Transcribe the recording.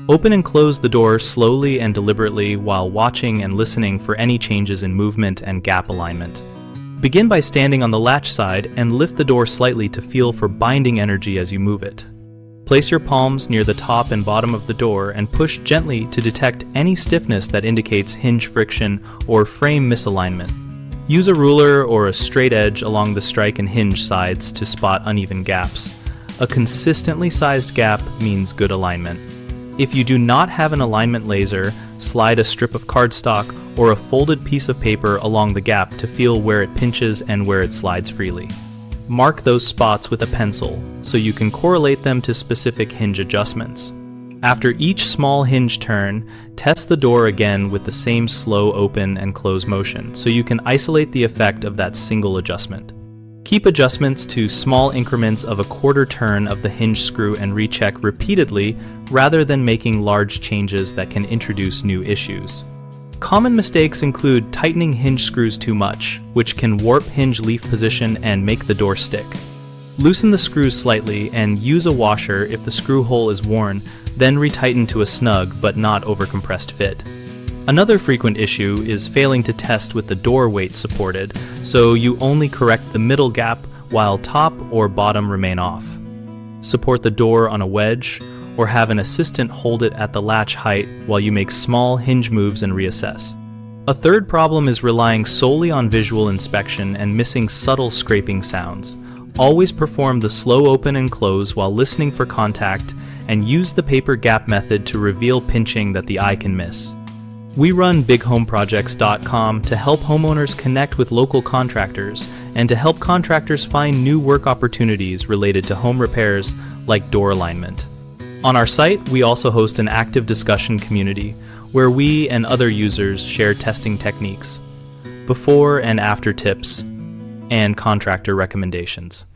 Open and close the door slowly and deliberately while watching and listening for any changes in movement and gap alignment. Begin by standing on the latch side and lift the door slightly to feel for binding energy as you move it. Place your palms near the top and bottom of the door and push gently to detect any stiffness that indicates hinge friction or frame misalignment. Use a ruler or a straight edge along the strike and hinge sides to spot uneven gaps. A consistently sized gap means good alignment. If you do not have an alignment laser, slide a strip of cardstock or a folded piece of paper along the gap to feel where it pinches and where it slides freely. Mark those spots with a pencil so you can correlate them to specific hinge adjustments. After each small hinge turn, test the door again with the same slow open and close motion so you can isolate the effect of that single adjustment. Keep adjustments to small increments of a quarter turn of the hinge screw and recheck repeatedly rather than making large changes that can introduce new issues. Common mistakes include tightening hinge screws too much, which can warp hinge leaf position and make the door stick. Loosen the screws slightly and use a washer if the screw hole is worn, then retighten to a snug but not overcompressed fit. Another frequent issue is failing to test with the door weight supported, so you only correct the middle gap while top or bottom remain off. Support the door on a wedge, or have an assistant hold it at the latch height while you make small hinge moves and reassess. A third problem is relying solely on visual inspection and missing subtle scraping sounds. Always perform the slow open and close while listening for contact, and use the paper gap method to reveal pinching that the eye can miss. We run bighomeprojects.com to help homeowners connect with local contractors and to help contractors find new work opportunities related to home repairs like door alignment. On our site, we also host an active discussion community where we and other users share testing techniques, before and after tips, and contractor recommendations.